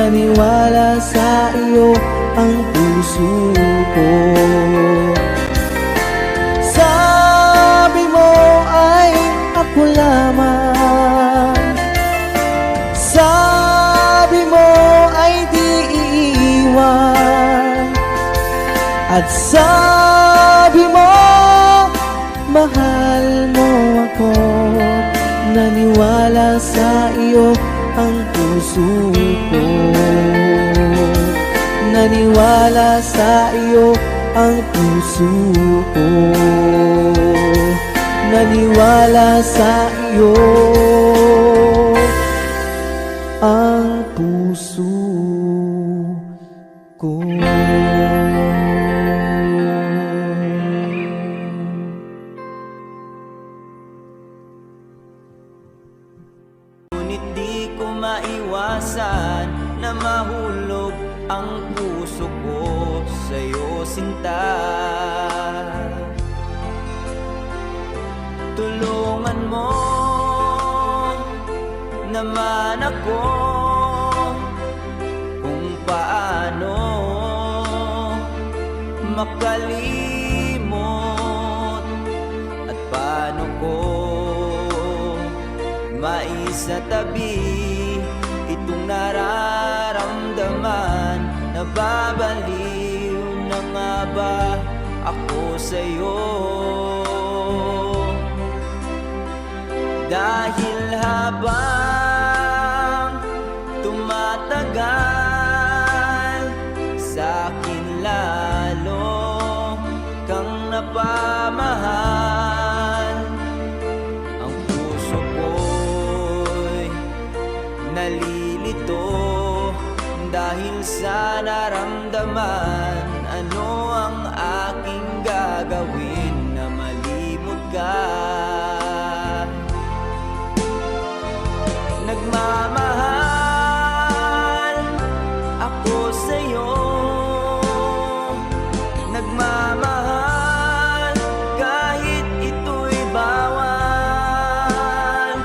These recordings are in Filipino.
naniwala sa iyo ang puso ko. Sabi mo ay ako lamang, sabi mo ay di iiwan, at sabi mo mahal mo ako. Naniwala sa iyo ang puso ko, naniwala sa iyo ang puso ko, naniwala sa iyo ang puso ko. Ngunit di ko maiwasan na mahulog ang puso ko sa'yo, sinta. Tulungan mo naman ako kung paano makalimot at paano ko maisatabi itong nararamdaman. Nababaliw na nga ba ako sa'yo? Dahil habang tumatagal, sa'kin lalo kang napamahal. Ang puso ko'y nalilito dahil sa naramdaman. Ano ang aking gagawin na malimot ka? Nagmamahal ako sa'yo, nagmamahal kahit ito'y bawal.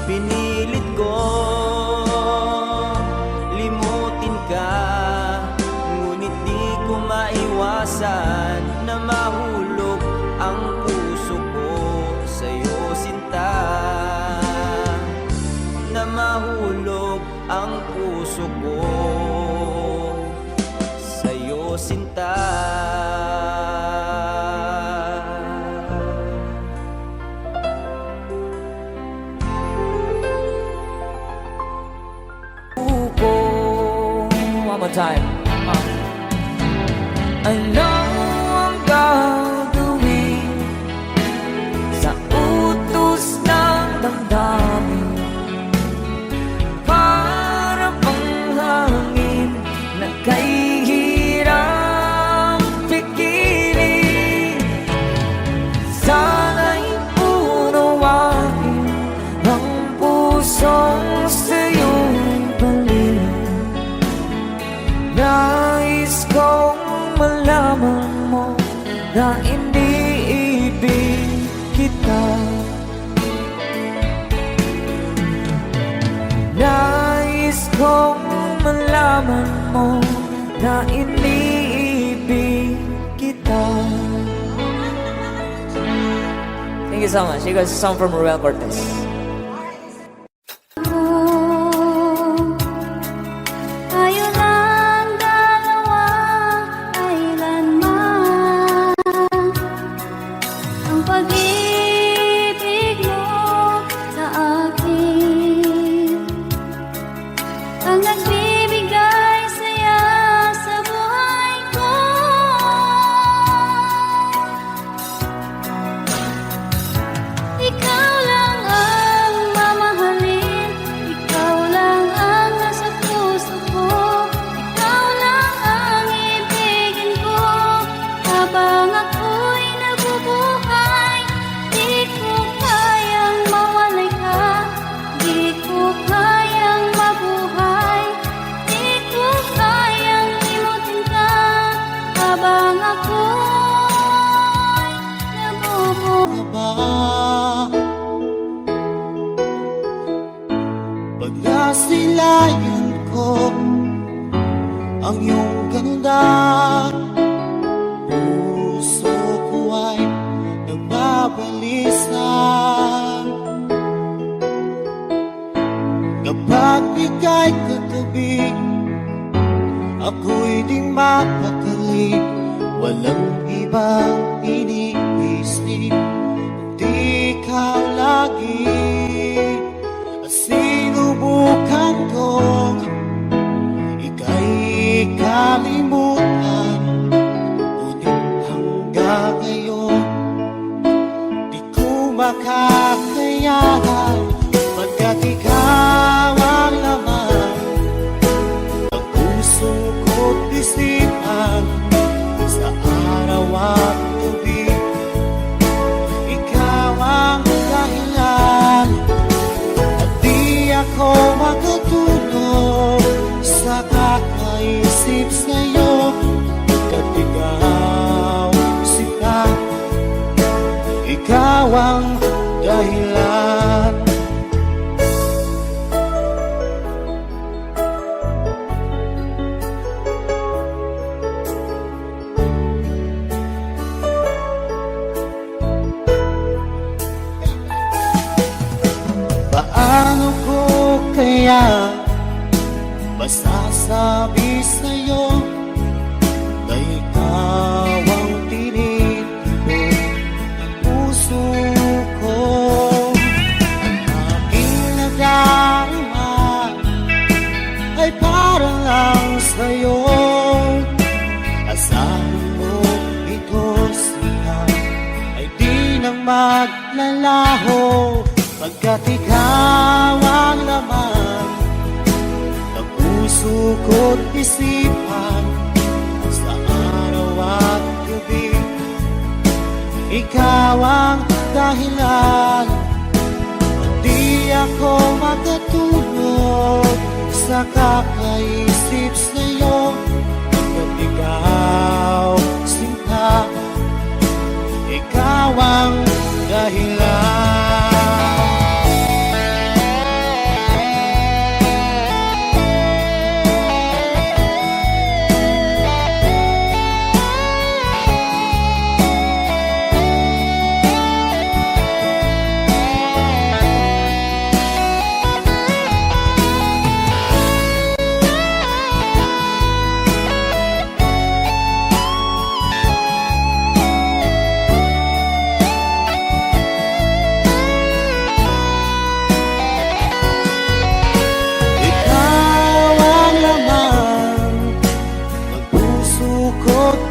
Pinilit ko limutin ka, ngunit di ko maiwasan na mahulog ang puso ko sa'yo, sinta. Na mahulog ang puso ko sa'yo, sinta. One more time. Ano ang gagawin sa utos ng damdamin? Para bang hangin na kay hirap pigilan. Sana'y unawain ang pusong sa'yo'y balik. Nais kong malaman mo na iniibig kita. Nais kong malaman mo na iniibig kita. Thank you so much. You guys, a song from Ruel Cortez. Pagkasilayan ko ang iyong ganda. Puso ko ay nagbabalisa kapag ika'y katabi. Ako'y di mapakali, walang ibang iniisip, kundi ikaw lagi. Sinubukan kong ika'y kalimutan, ngunit hanggang ngayon di ko makakayanan, pagkat ikaw ang laman ng puso ko't isipan. Sa araw at gabi, ikaw ang dahilan, at di ako makatulog sa kakaisip sa'yo, pagkat ikaw sila, ikaw ang dahilan. Paano ko kaya masasabi sa'yo na ikaw ang tinitibok ng puso ko? Ang aking nadarama ay para lang sa'yo. Asahan mo ito siya ay di nang maglalaho, pagkat ikaw ang laman ng puso ko't isipan. Sa araw at gabi, ikaw ang dahilan, at di ako makatulog sa kakaisip sa'yo, pagkat ikaw sinta, ikaw ang dahilan.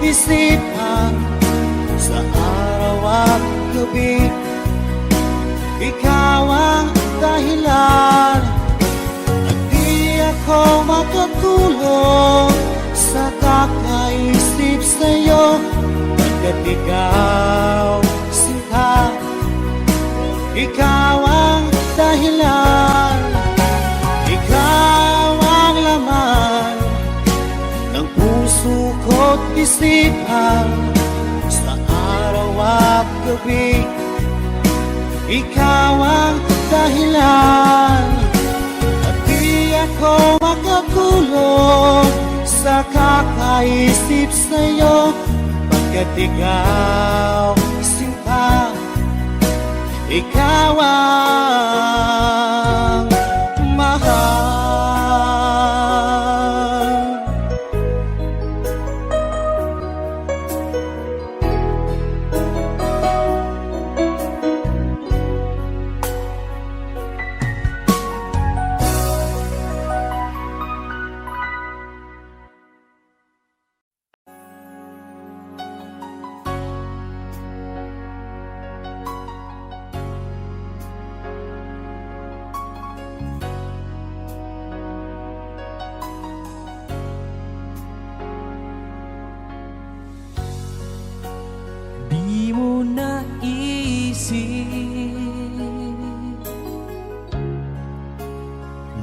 Isipan sa araw at gabi, ikaw ang dahilan, at di ako makatulog sa kakaisip sa'yo, pagkat ikaw sinta, ikaw ang dahilan, ikaw ang laman ng puso ko't isipan. Sa araw at gabi, ikaw ang dahilan, at di ako makatulog sa kakaisip sa'yo, pagkat ikaw sinta, ikaw ang mahal.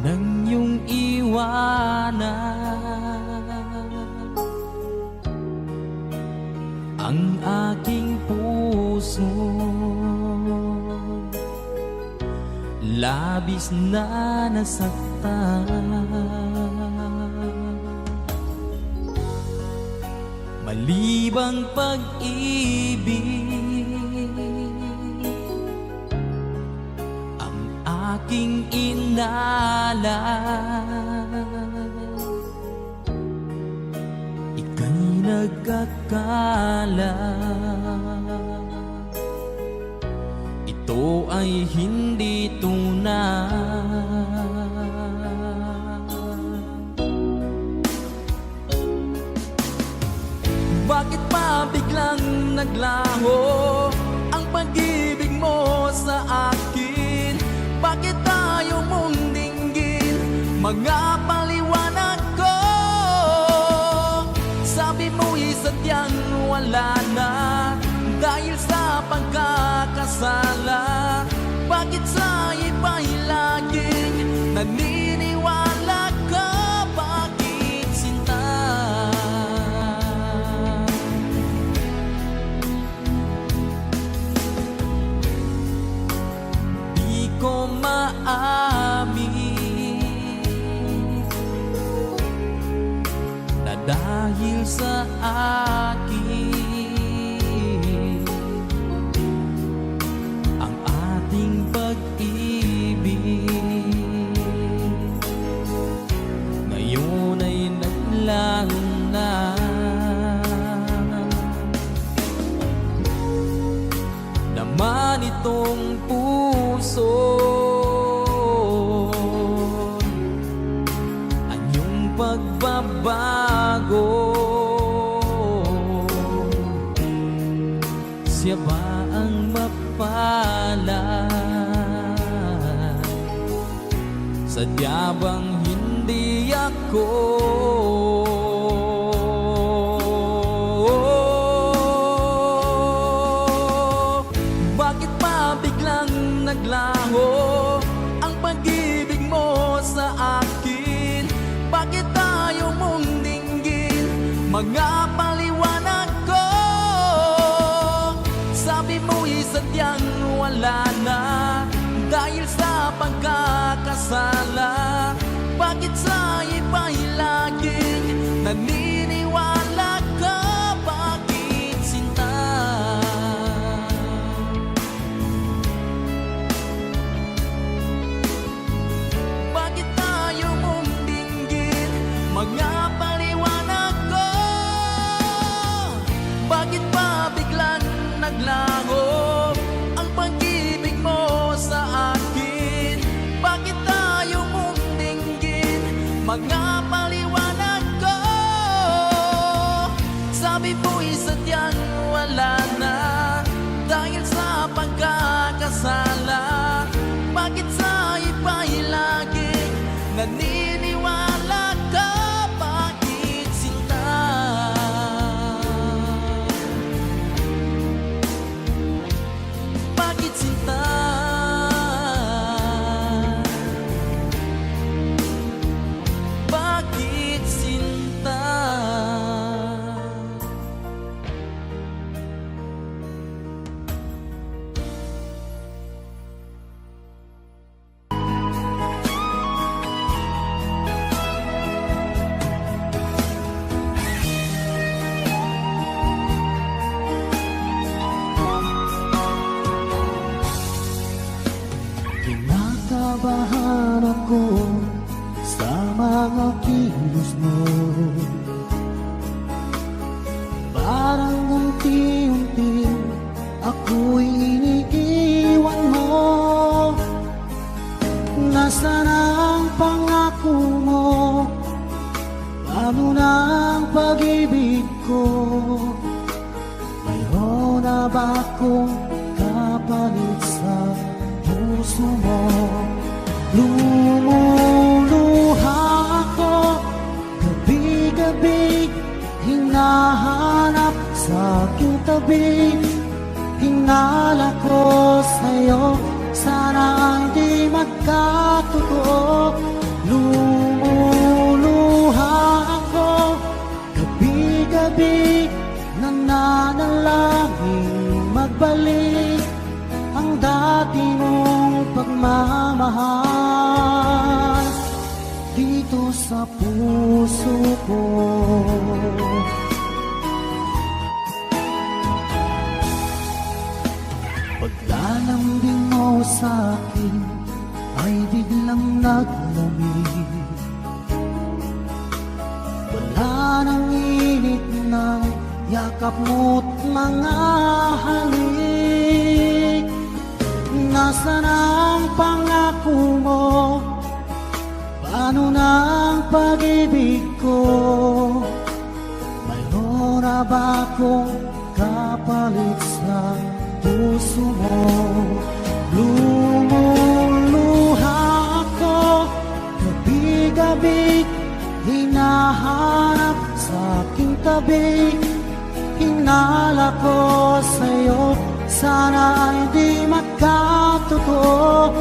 nang iyong iwanan ang aking puso, labis na nasaktan. malibang pag-ibig ang aking inalay. Ika'y nagkakala ito ay hindi tunay. Bakit pa biglang naglaho ang pag-ibig mo sa akin? Bakit tayo mong dinggin mga paliwanag ko? Sabi mo'y sadyang wala na dahil sa pagkakasala. Bakit sa iba'y laging naniniwala ka? Bakit sinta? Di ko maamin na dahil sa akin ang ating pag-ibig ngayon ay naglaho na. Naman itong puso anyong pagbabago. Siya ba ang mapalad? Sadya bang hindi ako? Bakit pa biglang naglaho ang pag-ibig mo sa akin? Bakit tayo mong dinggin mga paliwanag ko? Sabi mo'y sadyang wala na dahil sa pagkakasala. Bakit sa iba'y laging naniniwala ka? Bakit sinta? Bakit tayo mong dinggin mga paliwanag ko? Bakit pa biglang naglaho ang pag-ibig mo sa akin? Bakit tayo mong dinggin mga paliwanag ko? Sabi mo'y sadyang wala na dahil sa pagkakasala. Bakit sa iba'y laging naniniwala ka? Bakit sinta? Bakit sinta? Bakit sinta? Kinakabahan ako sa mga kilos mo. Parang unti-unti ako'y iniiwan mo. Nasaan ang pangako mo? Paano na ang pag-ibig ko? Mayroon na ba akong kapalit sa puso mo? Lumuluha ako gabi-gabi, hinahanap sa aking tabi. Hinala ko sa'yo, sana hindi magkatotoo. Lumuluha ako gabi-gabi, nananalangin magbalik ang dati mong pagmamahal dito sa puso ko. sa'kin ay biglang naglamig. Wala nang init ng yakap mo't mga halik. Nasaan ang pangako mo? Paano na ang pag-ibig ko? Mayroon na ba akong kapalit sa puso mo? Lumuluha ako, gabi-gabi hinahanap sa aking tabi. Hinala ko sa'yo, sana ay di magkatotoo.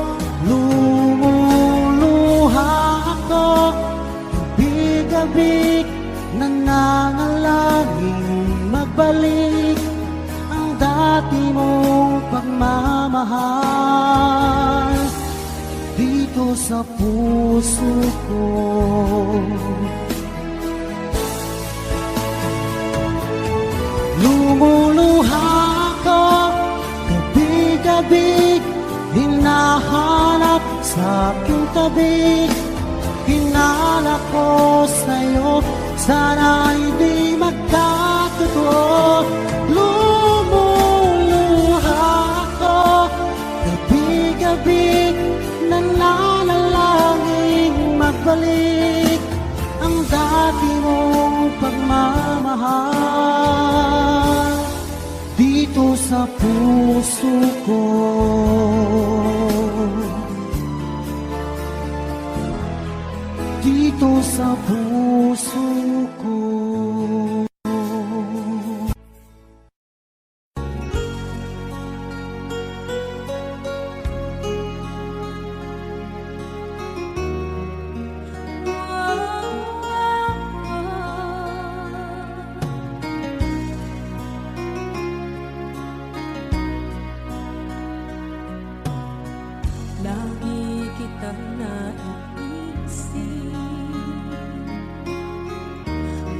Lumuluha ako, gabi-gabi nananalangin magbalik ang dati mong pagmamahal dito sa puso ko. Lumuluha ako, gabi-gabi hinahanap sa aking tabi. Hinala ko sa'yo, sana ay di magkatotoo. Lumuluha ako, gabi-gabi nananalangin magbalik ang dati mong pagmamahal dito sa puso ko. Dito sa puso ko. Lagi kitang naiisip,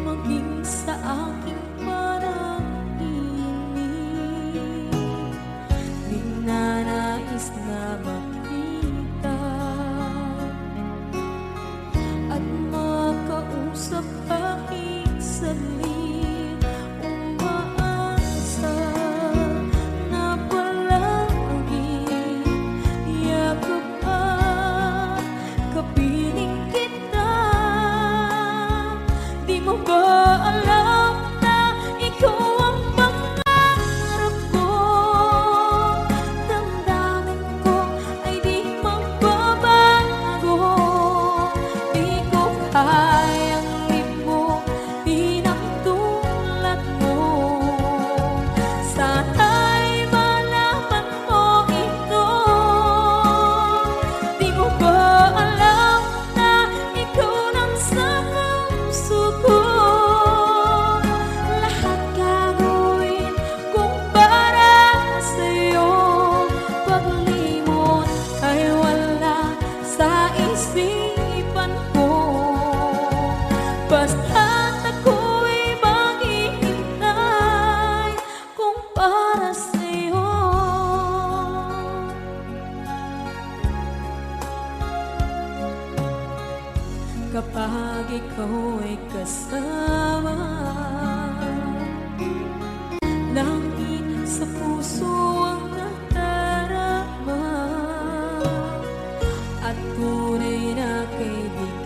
maging sa aking panaginip. Di na nais na makita at makausap kahit saglit. Umaasa na palagi yakap at kapiling kita. Di mo ba alam na ikaw ang pangarap ko? Damdamin ko ay di magbabago. Di ko kayang limutin ang tulad mo. Sana'y malaman mo ito. Di mo ba alam na ikaw nang sa puso ko? Lahat gagawin kung para sa'yo. Paglimot ay wala sa isipan ko. Basta't ako'y maghihintay kung para sa'yo. Kapag ikaw ay kasama, langit sa puso ang nadarama at tunay na kaibigan.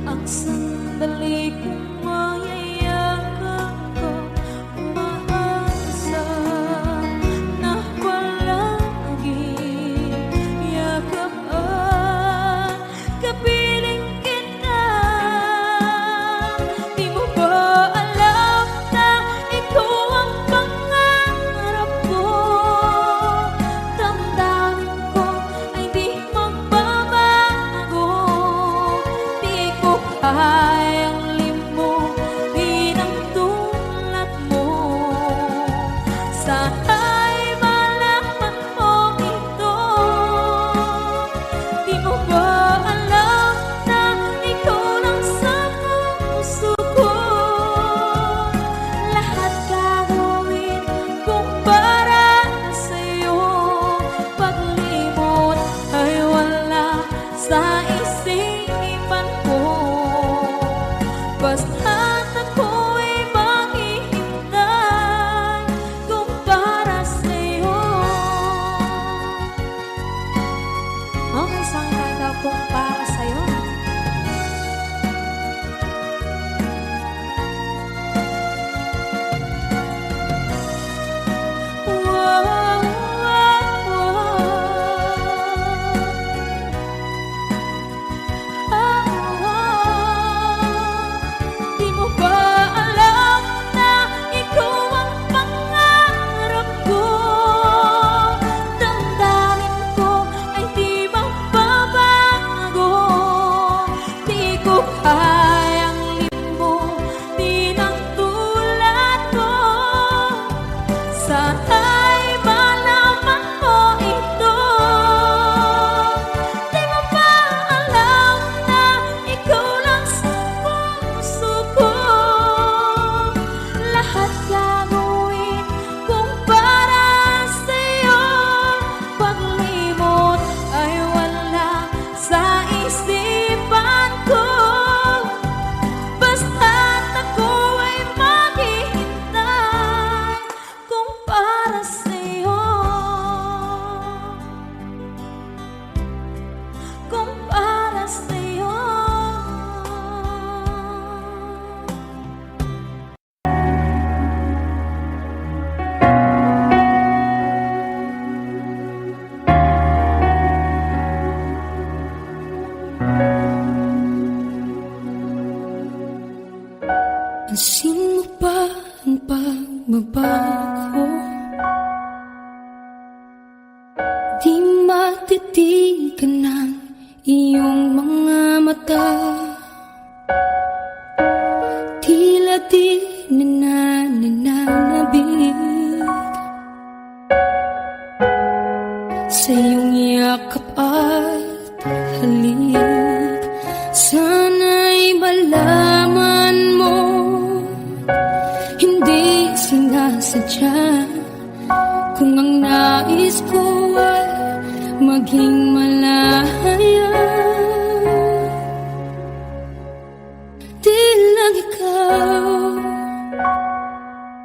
Ang sandali kong mayayakap ko, umaasa na palagi yakap at kapiling kita. Di mo ba alam na ikaw kung para sa'yo. Di mo ba alam na ikaw ang pangarap ko? Damdamin ko ay di magbabago. Di ko kayang limutin ang tulad ko. Sana'y malaman mo ito. Di mo ba alam na ikaw lang sa puso ko? Lahat gagawin kung para sa'yo. Paglimot ay wala sa isipan ko. Basta't ako ay maghihintay kung para sa'yo. Kung para sa'yo. Pansin mo ba ang pagbabago? Di matitigan ng iyong mga mata. Tila di nananabig sa iyong yakap at halik. Sana'y malaman mo, hindi sinasadya. Kung ang nais ko ay maging malaya, di lang ikaw,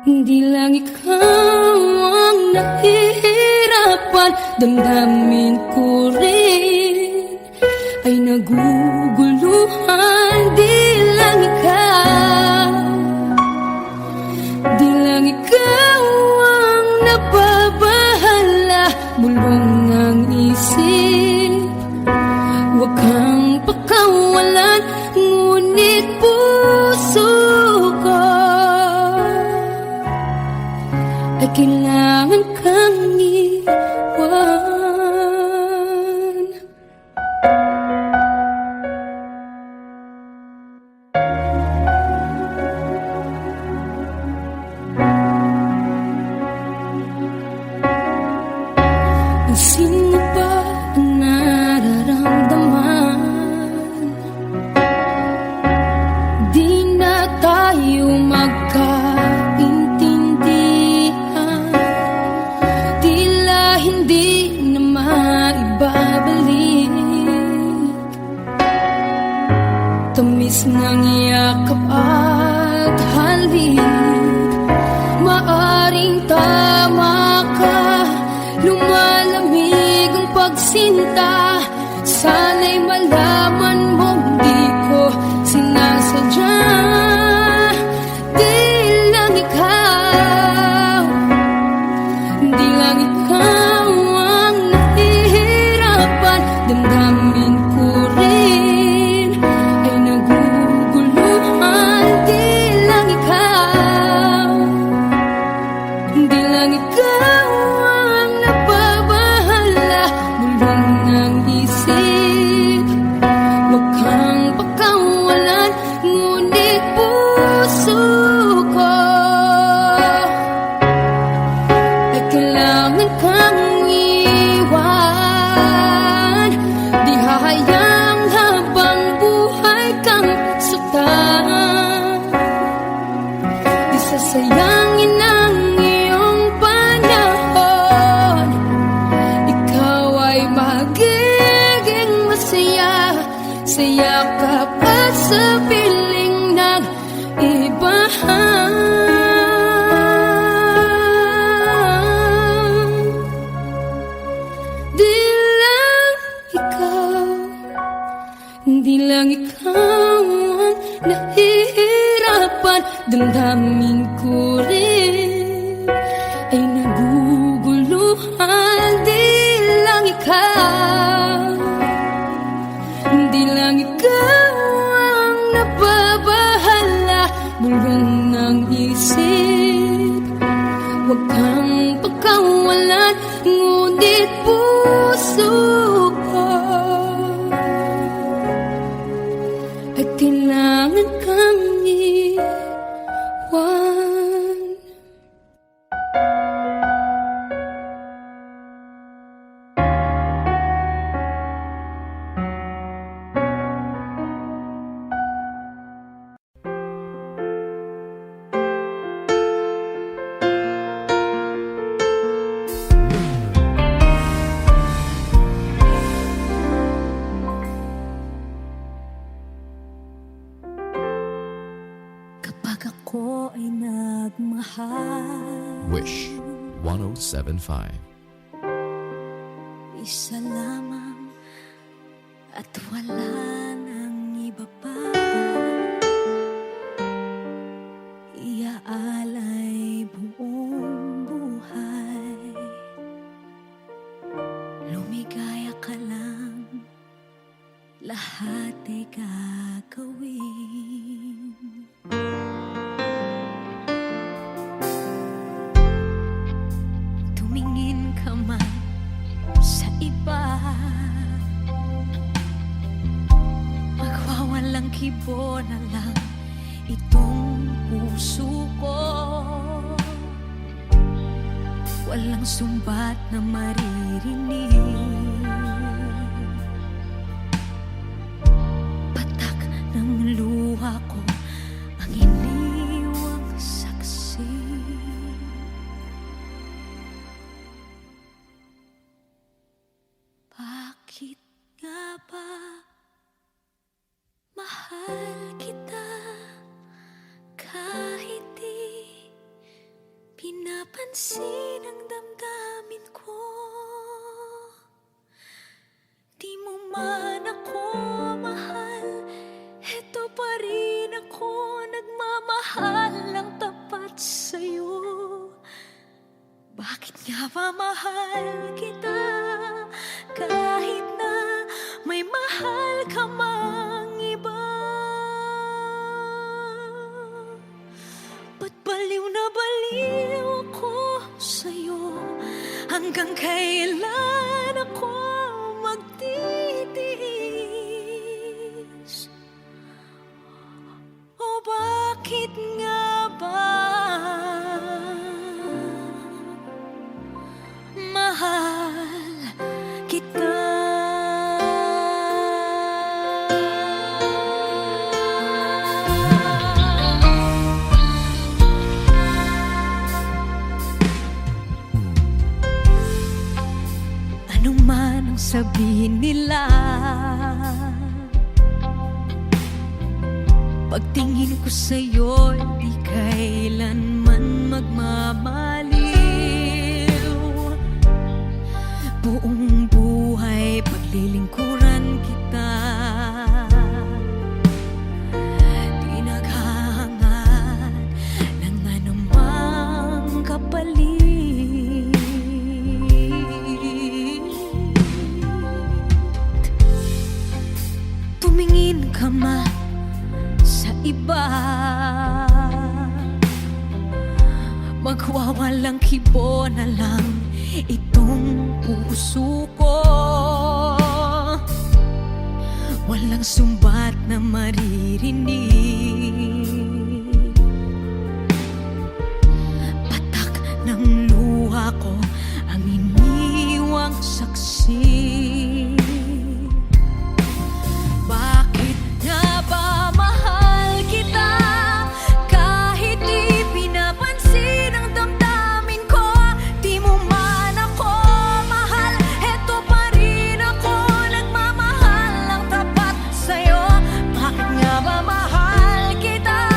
di lang ikaw ang nahihirapan. Damdamin ko rin ay naguguluhan. Di lang ikaw, di lang ikaw ang nababahala. Bulong ng isip, huwag kang pakawalan. Ngunit puso ko ay kailangan kang iwan. Pansin mo ba ang nararamdaman? Di na tayo magkaintindihan. Tila hindi na maibabalik tamis ng yakap at halik. Maaring tama ka, lumalamig ang pagsinta. Sana'y malaman mo di ko sinasadya. Di lang ikaw, di lang ikaw ang nahihirapan. Damdamin ko rin ay naguguluhan. Di lang ikaw, di lang ikaw ang nababahala. Bulong ng isip, huwag kang pakawalan. Ngunit puso ko ay kailangan kang iwan. Di hahayang habang buhay kang saktan. Di sasayangin ang iyong panahon. Ikaw ay magiging masaya sa yakap at sa piling ng ibahan. Di lang ikaw, Di lang ikaw ang nahihirapan, damdamin ko rin ay naguguluhan. Di lang ikaw, di lang ikaw ang nababahala, bulong ng isip. Huwag kang pagkawalan, ngunit puso ko ay kailangan kang iwan. Kapag ako ay nagmahal, Wish 1075. isa lamang at wala nang iba pa. Iaalay buong buhay, lumigaya ka lang, lahat ay gagawin. Tumingin ka man sa iba, magwawalang kibo na lang itong puso ko. Walang sumbat na maririnig, patak ng luha ko ang iniwang saksi. Bakit nga ba mahal kita kahit di pinapansin ang damdamin ko? Di mo man ako mahal, eto pa rin ako nagmamahal ng tapat sa'yo. Bakit nga ba mahal kita kahit na may mahal ka mang iba? Ba't baliw na baliw ako sa'yo? Hanggang kailan ako magtitiis? O bakit nga ba mahal kita? Ano man ang sabihin nila, pagtingin ko sa'yo, di kailanman magmamaliw. Buong buhay paglilingkuran kita, di naghahangad ng anumang kapalit. Tumingin ka man sa iba, magwawalang kibo na lang itong puso ko. Walang sumbat na maririnig, patak ng luha ko ang iniwang saksi. Bakit nga ba mahal kita kahit di pinapansin ang damdamin ko? Di mo man ako mahal, eto pa rin ako nagmamahal ng tapat sa'yo. Bakit nga ba mahal kita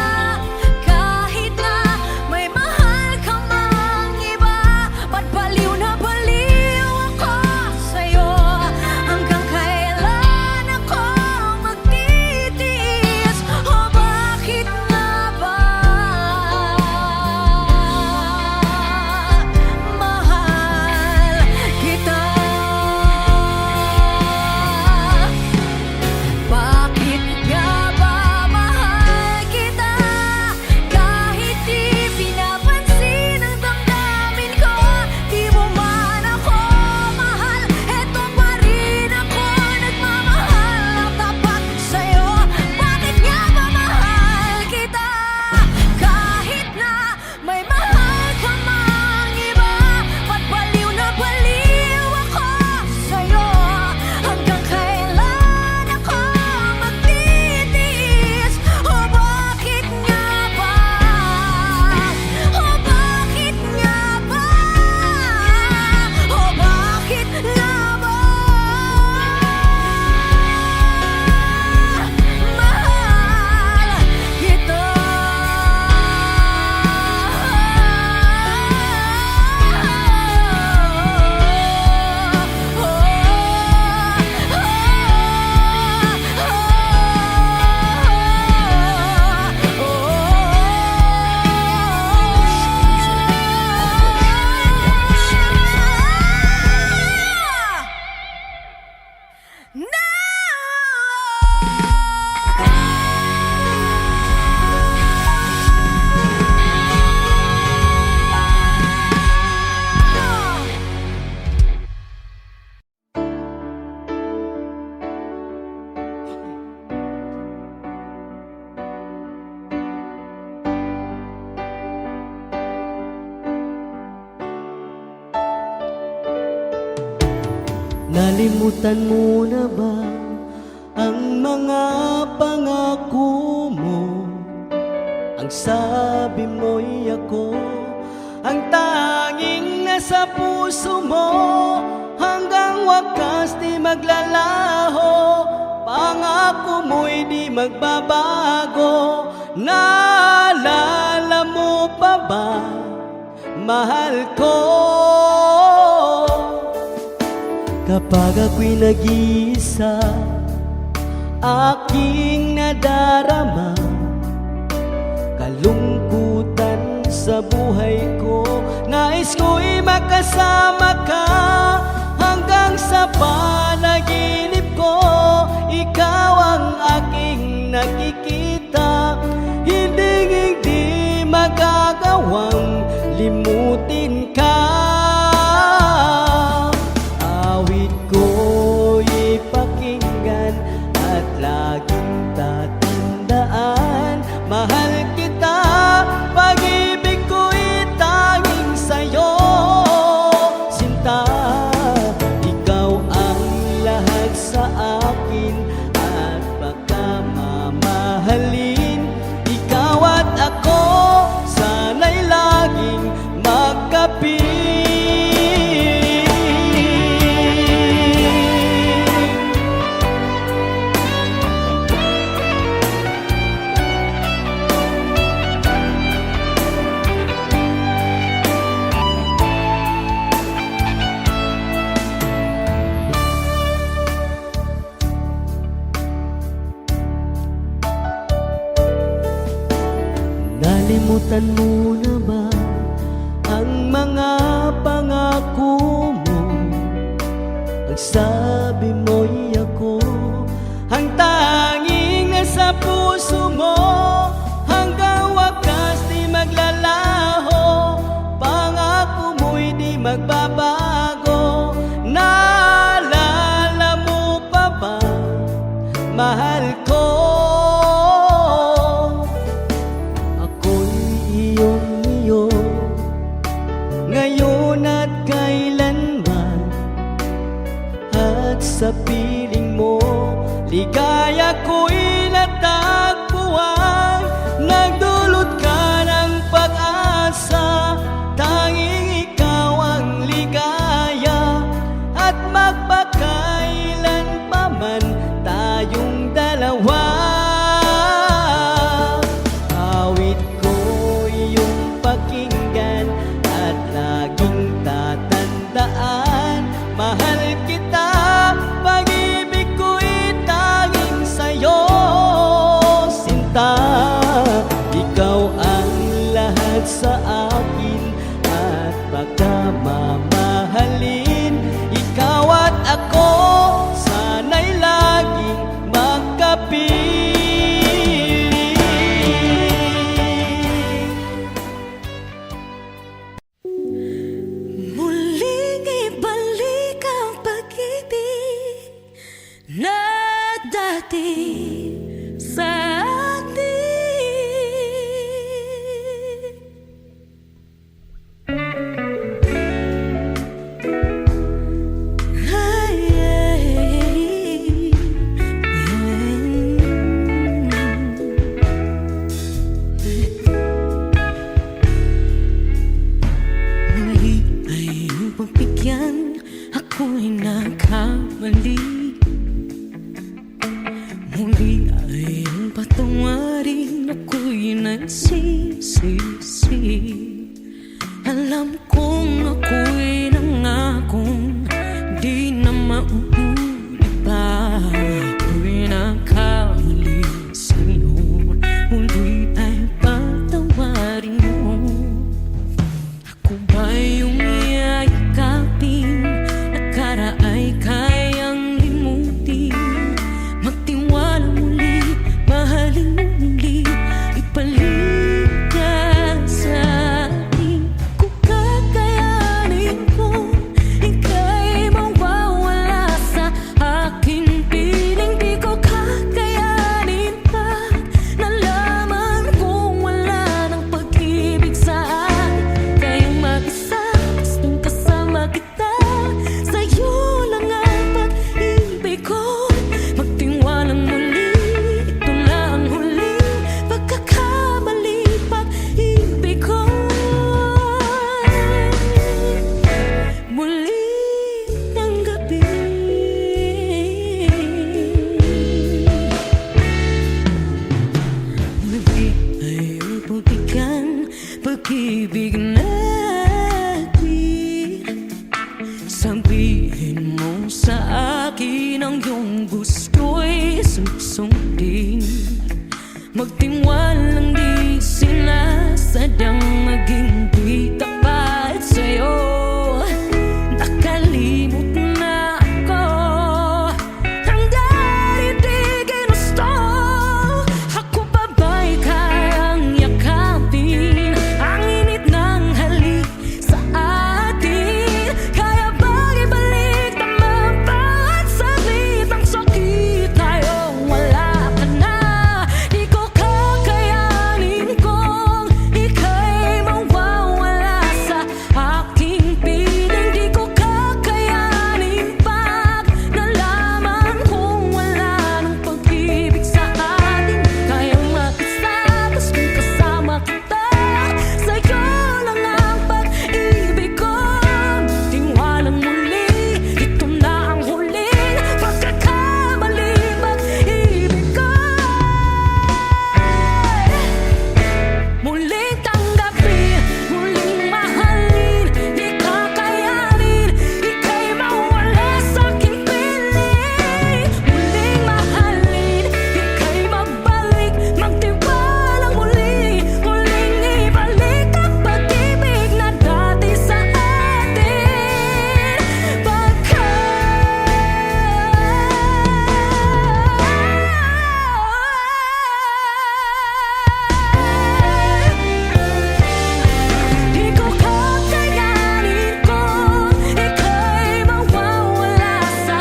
Nalimutan mo na ba ang mga pangako mo? Ang sabi mo'y ako ang tanging nasa puso mo, hanggang wakas di maglalaho. Pangako mo'y di magbabago. Naalala mo pa ba, mahal ko? Kapag ako'y nag-iisa, aking nadarama kalungkutan sa buhay ko. Nais ko'y makasama ka hanggang sa panaginip ko. Ikaw ang aking nakikita, hindi magagawang limutin ka. Awit ko'y pakinggan at laging tatandaan, mahal kita, pag-ibig ko'y tanging sa'yo, sinta. Ikaw ang lahat sa akin at pagkamamahalin. Ikaw at ako, sana'y laging magkapit. Nalimutan mo na ba ang mga pangako mo? Ang sabi mo'y ako ang tanging nasa puso mo, hanggang wakas di maglalaho. Pangako mo'y di magbabago. Naalala mo pa ba, mahal ko? Ngayon at kailanman, at sa piling mo, ligaya ko'y natagpuan. Nagdulot ka ng pag-asa, tanging ikaw ang ligaya, at magpakailan pa man tayong dalawa. Awit ko'y iyong pakinggan at laging tatandaan, mahal kita, pag-ibig ko'y tanging sa'yo, sinta. Ikaw ang lahat sa akin at pagkamamahalin. Ikaw at ako, sana'y laging magkapiling. Muling ibalik ang pag-ibig na dati sa atin. Ay, muli ay iyong pagbigyan, ako'y nagkamali. Muli ay iyong patawarin, ako'y nagsisisi. Alam kong ako'y nangakong di na mauulit pa. Ako'y nagkamali sa'yo, muli ay patawarin mo. Ako ba yung iyayakapin, nakaraay kayang limutin? Magtiwala muli, mahalin mo muli, ibalik ka sa akin. Kung kakayanin pusong di magtiwalang di sinasadyang maging di tapat sa'yo. Nakalimot na ako ang dati di ginusto. Ako pa ba'y kayang yakapin ang init ng halik sa atin? Kaya ba'y ibalik tama pa at saglit ang sakit ngayong wala ka na? Di ko kakayanin kung ika'y mawawala sa aking piling. Di ko kakayanin pag nalaman kung wala nang pag-ibig sa atin. Kayang mag-isa, tas kung kasama kita, sa'yo lang ang pag-ibig ko. Tiwalang muli, ito na ang huling pagkakamali, pag-ibig ko. Muling tanggapin, muling mahalin, di kakayanin ika'y mawala sa aking piling. Muling mahalin, ika'y magbalik, magtiwalang muli, muling ibalik ang pag-ibig na dati sa atin. Di ko kakayanin kung ika'y mawawala sa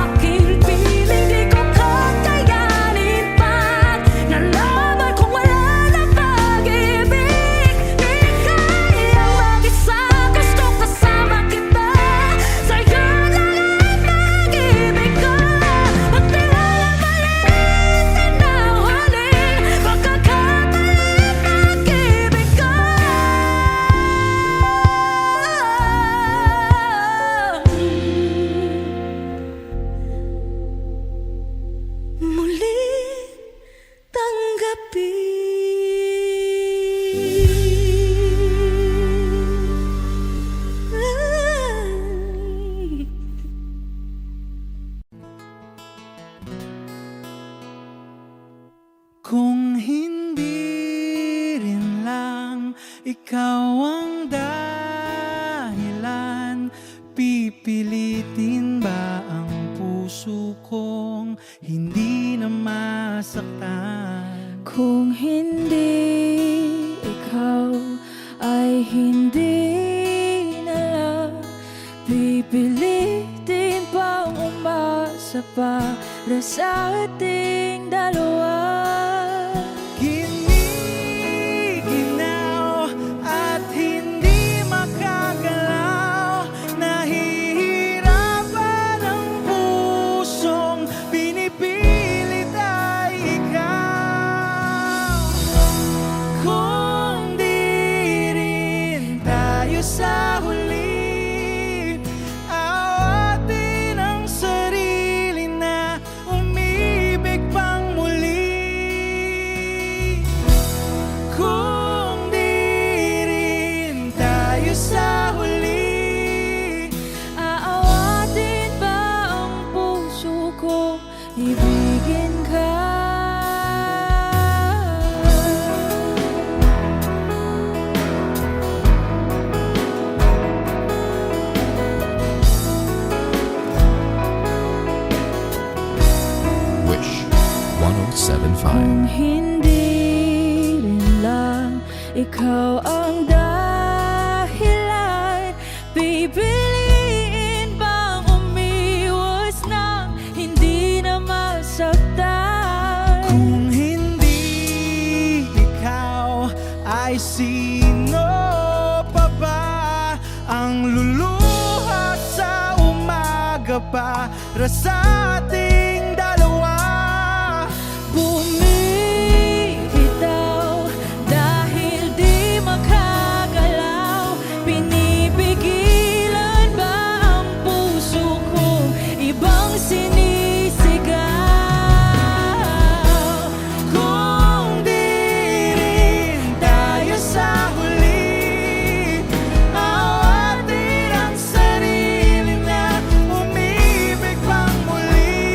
aking piling. Di ko kakayanin pag nalaman kung wala na pag-ibig. Di kaya mag-isa, gusto kasama kita, sa'yo lang ang pag-ibig ko. Magtiwalang maliit na huling pagkakatalit pag-ibig ko. Muling tanggapin. Kung hindi rin lang ikaw ang dahilan, pipilitin ba ang puso kong hindi na masaktan? Kung hindi ikaw ay hindi na lang, pipilitin pang umasa para sa ating dalawa. Giniginaw at hindi makagalaw, nahihirapan ang pusong pinipilit ay ikaw. Kung di rin tayo sa huli, awatin ang sarili na umibig pang muli. Kung di rin tayo sa huli, Aawatin ba ang puso ko, ibigin ka? Wish 1075. Kung hindi rin lang ikaw ang dahilan, pipiliin bang umiwas nang hindi na masaktan? kung hindi ikaw ay sino pa ba ang luluha sa umaga para sa ating dalawa? Bumibitaw dahil di makagalaw, pinipigilan ba ang puso kong ibang sinisigaw? Kung di rin tayo sa huli, awatin ang sarili na umibig pang muli.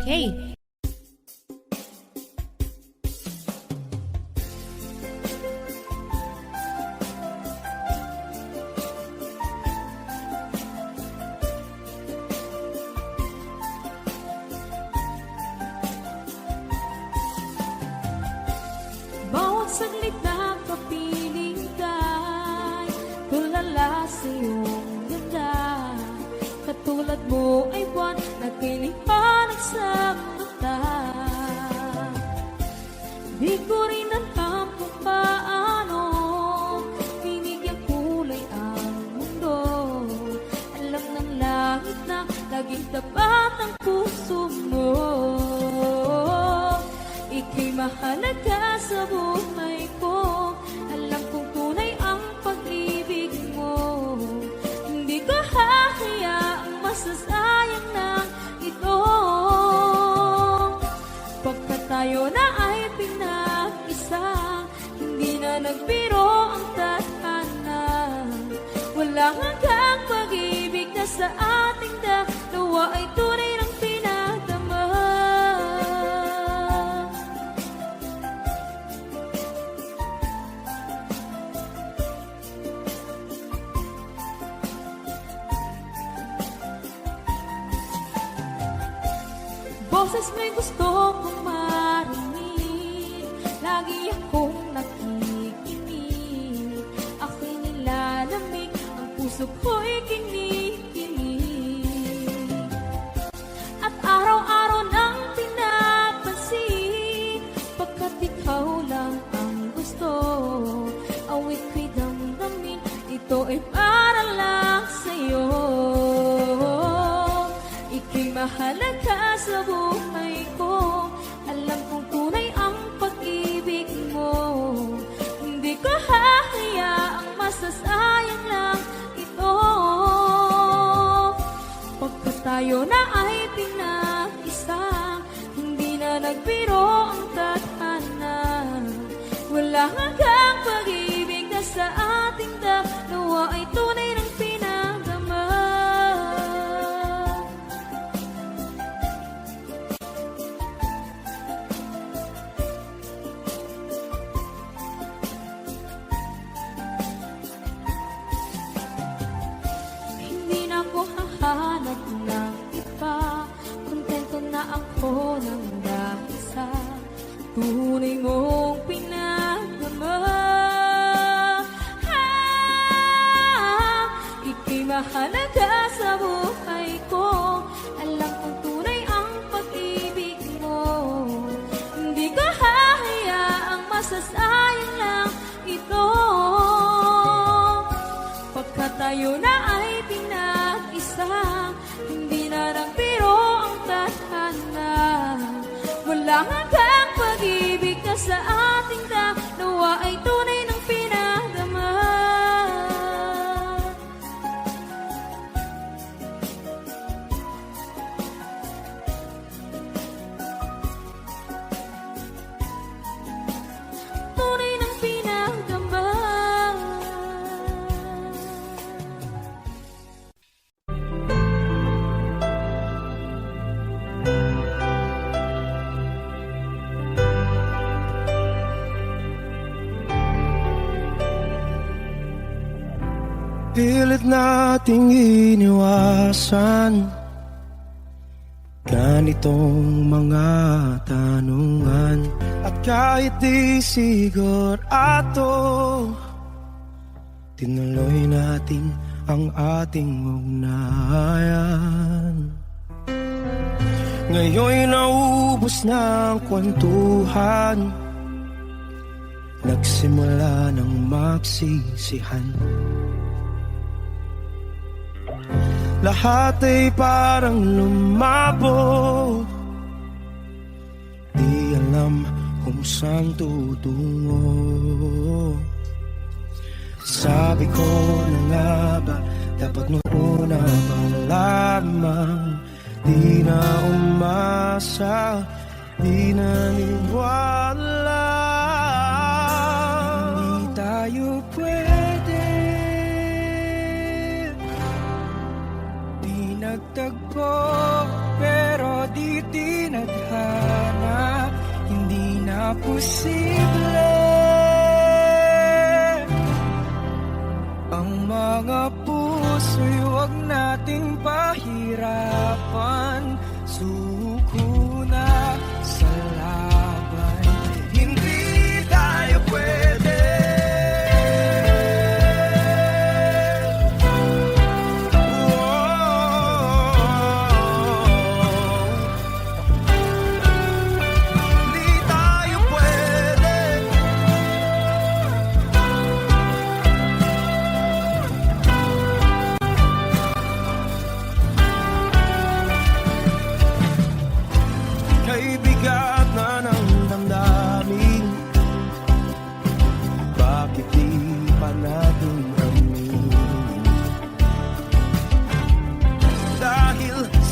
Okay. na kinihanap sa mata. Di ko rin alam kung paano binigyan kulay ang mundo. Alam ng langit na laging tapat ang puso mo. Ika'y mahalaga sa buhay ko. Alam kong tunay ang pag-ibig mo. Hindi ko hahayaang masasayang na ito. Pagkat tayo na ay pinag-isa, hindi na nagbiro ang tadhana. Walang hanggang pag-ibig na sa ating dalawa ay tunay ng pinagdama. Boses may gusto kong marinig, lagi akong nakikinig. Ako'y nilalamig, ang puso ko'y kinikinig. At araw-araw nang pinapansin, pagkat ikaw lang ang gusto. Awit ko'y damdamin, ito ay para lang sa'yo. Ika'y mahalaga sa buhay ko. Alam kong tunay ang pag-ibig mo. Hindi ko hahayaang masasayang lang ito. Pagkat tayo na ay pinag-isa, hindi na nagbiro ang tadhana. Wala hanggang pag-ibig na sa ating dalawa ay tunay ng pinagdama. Hindi na ako hahanap ng iba, kontento na ako ng dahil sa tunay mong pinagdama. Ika'y mahalaga sa buhay ko. Alam kong tunay ang pag-ibig mo. Hindi ko hahayaang masasayang lang ito. Pagkat tayo na ay pinag-isa, hindi na nagbiro ang tadhana. Wala hanggang pag-ibig na sa ating dalawa ay tunay ng pinagdama. Tunay ng pinagdama. Pilit nating iniwasan ganitong mga tanungan. At kahit di sigurado, tinuloy natin ang ating ugnayan. Ngayon'y naubos na ang kwentuhan, nagsimula ng magsisihan. Lahat ay parang lumabo, di alam kung saan tutungo. Sabi ko na nga ba, dapat noon na malamang. Di na umasa, di naniwala. Hindi tayo pwede, di nagtagpo, pero di tinadhana. Hindi na posible ang mga puso'y huwag nating pahirapan. Suko na sa laban, hindi tayo pwede.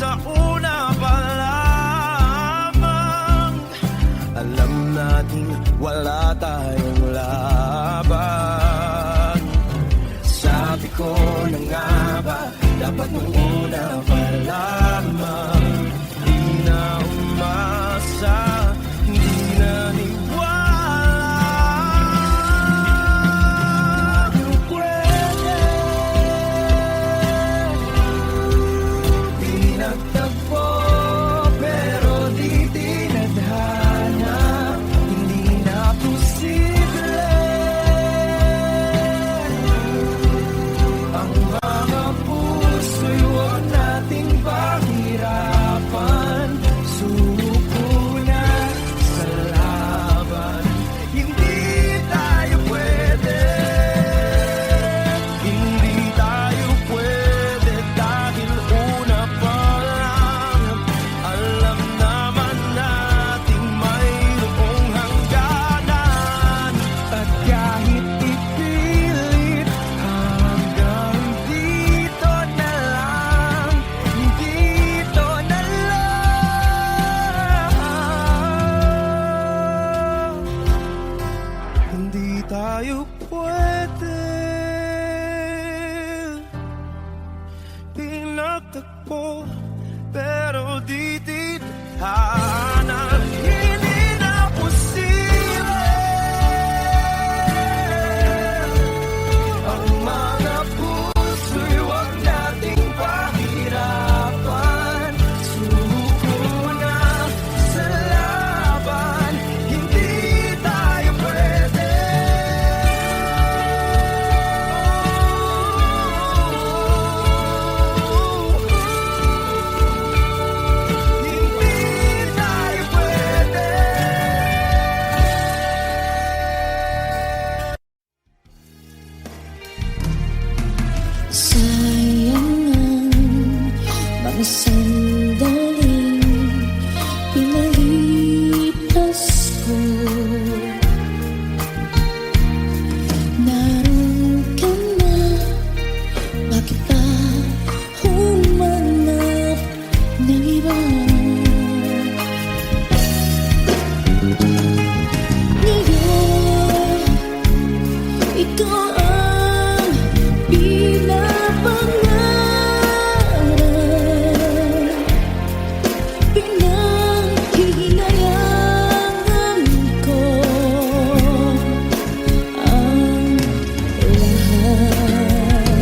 sa una pa lamang. Alam nating wala tayong laban. Sabi ko na nga ba, dapat nung una pa lamang. Di na umasa, di na niwala. Pwede pinagtagpo, pero di tinadhana. Hindi na posible ang mga puso'y huwag nating pahirapan. Suko na sa laban, hindi tayo pwede. Hindi tayo pwede dahil una pa lang alam naman nating mayroong hangganan. At kahit ipilit hanggang dito na lang, dito na lang. Hindi tayo pwede pinagtagpo, pero di tithanan. Hindi na posible ang mga puso'y huwag nating pahirapan. Suko na sa laban, hindi tayo pwede. Hindi tayo pwede. Sayang ang mga sandaling pinalipas ko. Naroon ka na, bakit pa humanap ng iba? Ngayon, ikaw ang pinapangarap, pinanghihinayangan ko ang lahat.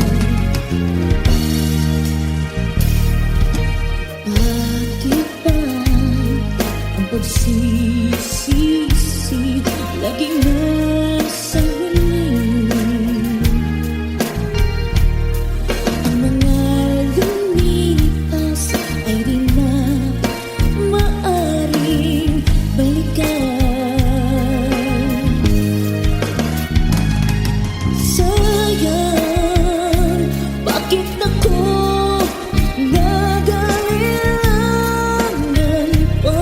Bakit ba ang pagsisisi laging nasa huli? Ang mga lumipas ay di na maaring balikan. Sayang, bakit ako nag-alilangan pa?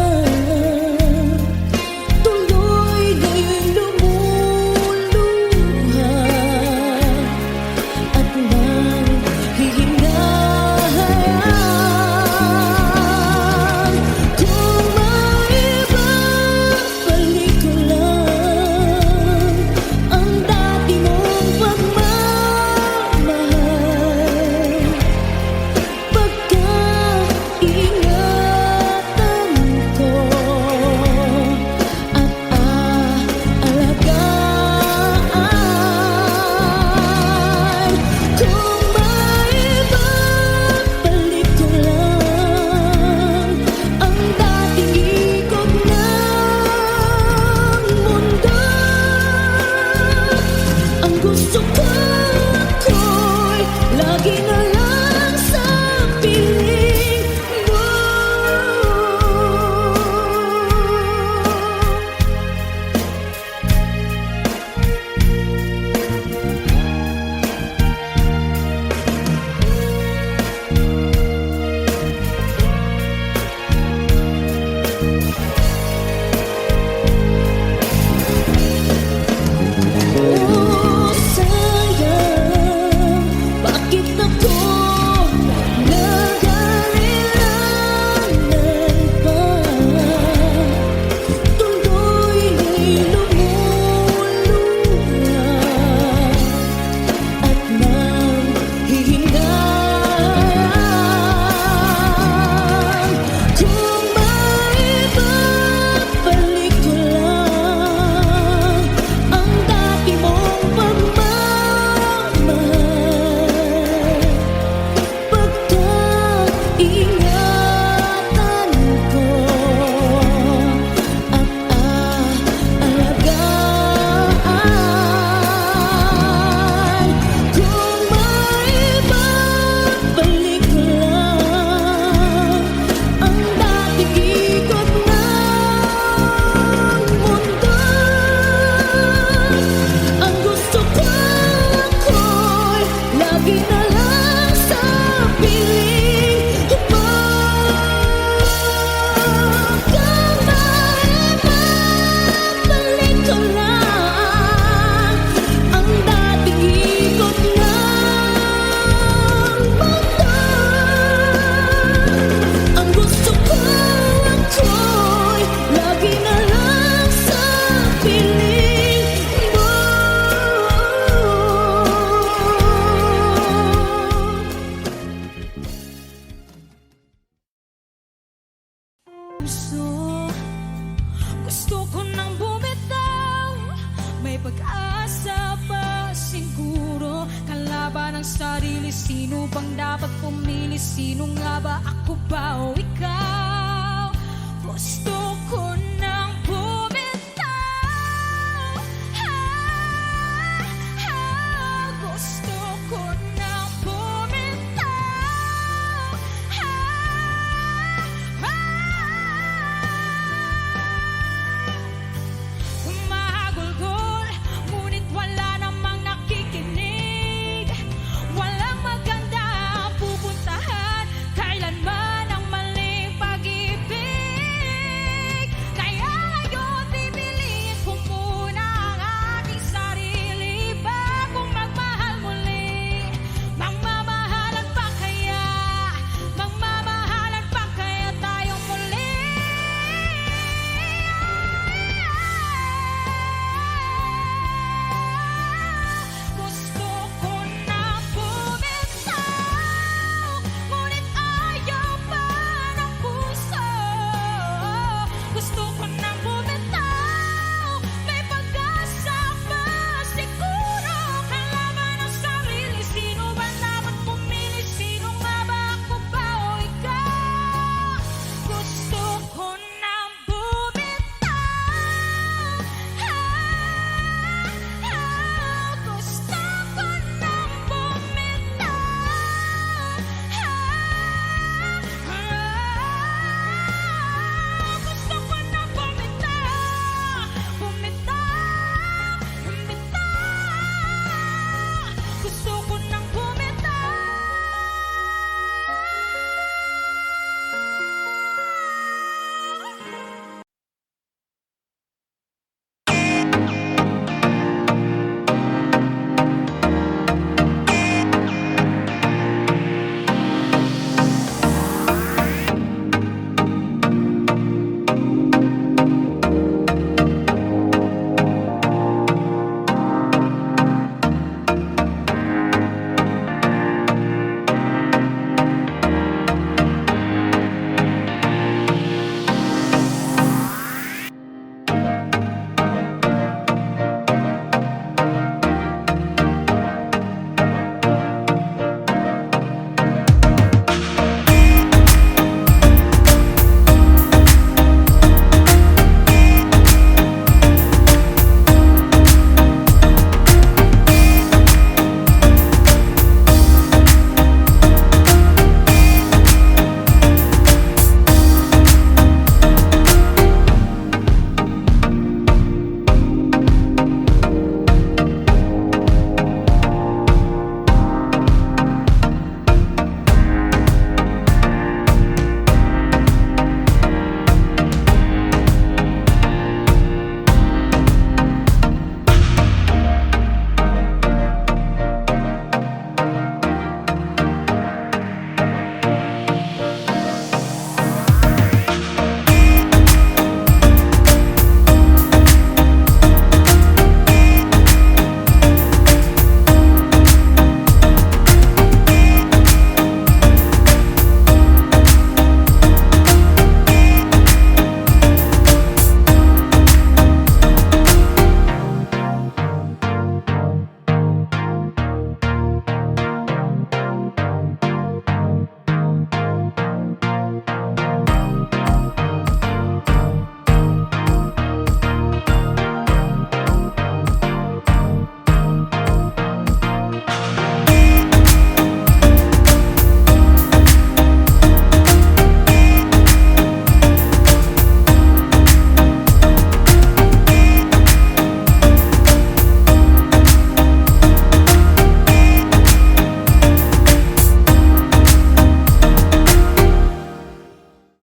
Tuloy ngayon lumuha Gusto ko nang bumitaw, may pag-asa pa siguro. Kalaban ng sarili, sino bang dapat pumili? Sino nga ba, ako ba o ikaw? Gusto ko